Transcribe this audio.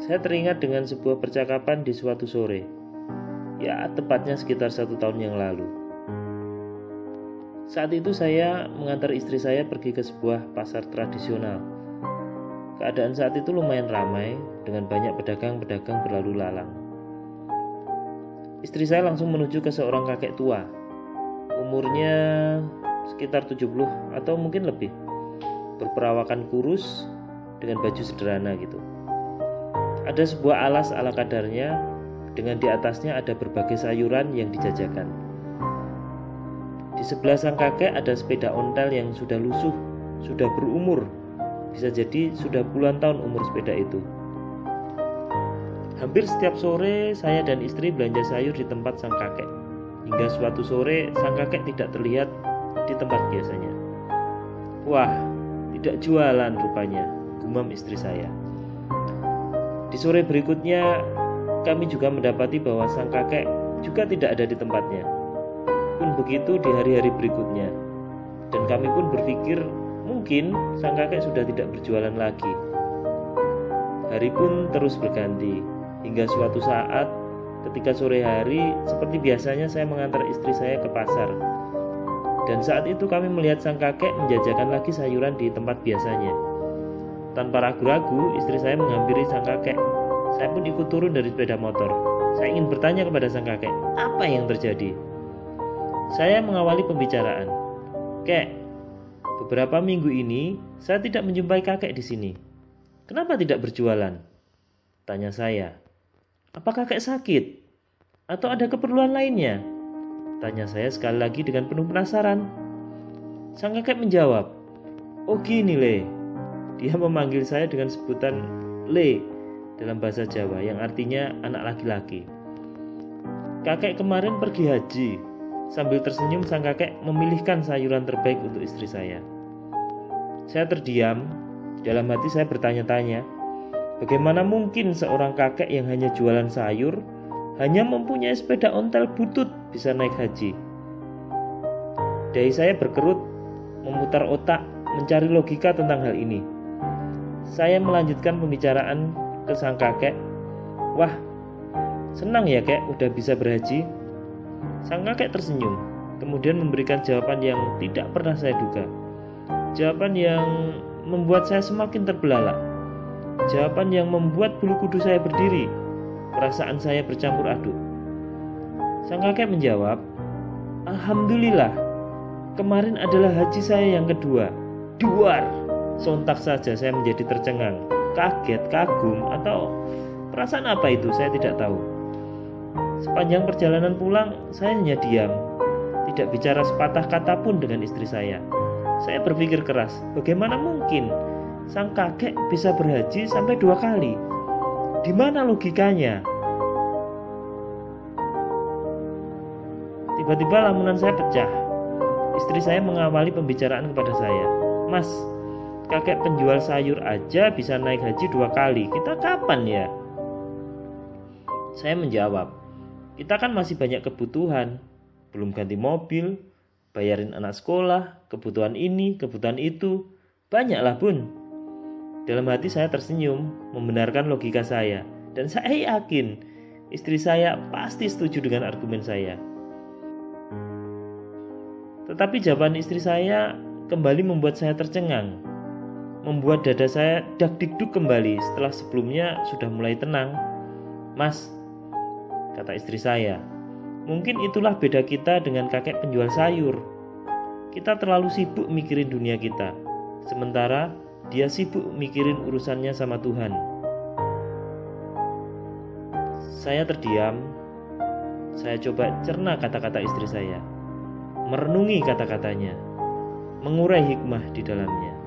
Saya teringat dengan sebuah percakapan di suatu sore. Ya, tepatnya sekitar 1 tahun yang lalu. Saat itu saya mengantar istri saya pergi ke sebuah pasar tradisional. Keadaan saat itu lumayan ramai dengan banyak pedagang-pedagang berlalu lalang. Istri saya langsung menuju ke seorang kakek tua. Umurnya sekitar 70 atau mungkin lebih. Berperawakan kurus dengan baju sederhana gitu. Ada sebuah alas ala kadarnya dengan di atasnya ada berbagai sayuran yang dijajakan. Di sebelah sang kakek ada sepeda ontel yang sudah lusuh, sudah berumur. Bisa jadi sudah puluhan tahun umur sepeda itu. Hampir setiap sore saya dan istri belanja sayur di tempat sang kakek. Hingga suatu sore sang kakek tidak terlihat di tempat biasanya. Wah, tidak jualan rupanya, gumam istri saya. Di sore berikutnya kami juga mendapati bahwa sang kakek juga tidak ada di tempatnya. Pun begitu di hari-hari berikutnya. Dan kami pun berpikir mungkin sang kakek sudah tidak berjualan lagi. Hari pun terus berganti. Hingga suatu saat ketika sore hari seperti biasanya saya mengantar istri saya ke pasar. Dan saat itu kami melihat sang kakek menjajakan lagi sayuran di tempat biasanya. Tanpa ragu-ragu istri saya menghampiri sang kakek. Saya pun ikut turun dari sepeda motor. Saya ingin bertanya kepada sang kakek, apa yang terjadi? Saya mengawali pembicaraan. Kek, beberapa minggu ini saya tidak menjumpai kakek di sini. Kenapa tidak berjualan? Tanya saya. Apa kakek sakit? Atau ada keperluan lainnya? Tanya saya sekali lagi dengan penuh penasaran. Sang kakek menjawab, oh gini Le. Dia memanggil saya dengan sebutan Le dalam bahasa Jawa yang artinya anak laki-laki. Kakek kemarin pergi haji. Sambil tersenyum sang kakek memilihkan sayuran terbaik untuk istri saya. Saya terdiam. Dalam hati saya bertanya-tanya, bagaimana mungkin seorang kakek yang hanya jualan sayur hanya mempunyai sepeda ontel butut bisa naik haji? Dahi saya berkerut, memutar otak, mencari logika tentang hal ini. Saya melanjutkan pembicaraan ke sang kakek. Wah, senang ya kek udah bisa berhaji. Sang kakek tersenyum, kemudian memberikan jawaban yang tidak pernah saya duga. Jawaban yang membuat saya semakin terbelalak. Jawaban yang membuat bulu kudus saya berdiri. Perasaan saya bercampur aduk. Sang kakek menjawab, Alhamdulillah, kemarin adalah haji saya yang kedua. Duar! Sontak saja saya menjadi tercengang, kaget, kagum, atau perasaan apa itu saya tidak tahu. Sepanjang perjalanan pulang, saya hanya diam, tidak bicara sepatah kata pun dengan istri saya. Saya berpikir keras, bagaimana mungkin sang kakek bisa berhaji sampai 2 kali? Di mana logikanya? Tiba-tiba lamunan saya pecah. Istri saya mengawali pembicaraan kepada saya. Mas, kakek penjual sayur aja bisa naik haji 2 kali. Kita kapan ya? Saya menjawab, kita kan masih banyak kebutuhan. Belum ganti mobil, bayarin anak sekolah, kebutuhan ini, kebutuhan itu. Banyaklah bun. Dalam hati saya tersenyum, membenarkan logika saya. Dan saya yakin istri saya pasti setuju dengan argumen saya. Tetapi jawaban istri saya kembali membuat saya tercengang. Membuat dada saya dak-dikduk kembali setelah sebelumnya sudah mulai tenang. Mas, kata istri saya, mungkin itulah beda kita dengan kakek penjual sayur. Kita terlalu sibuk mikirin dunia kita, sementara dia sibuk mikirin urusannya sama Tuhan. Saya terdiam. Saya coba cerna kata-kata istri saya, merenungi kata-katanya, mengurai hikmah di dalamnya.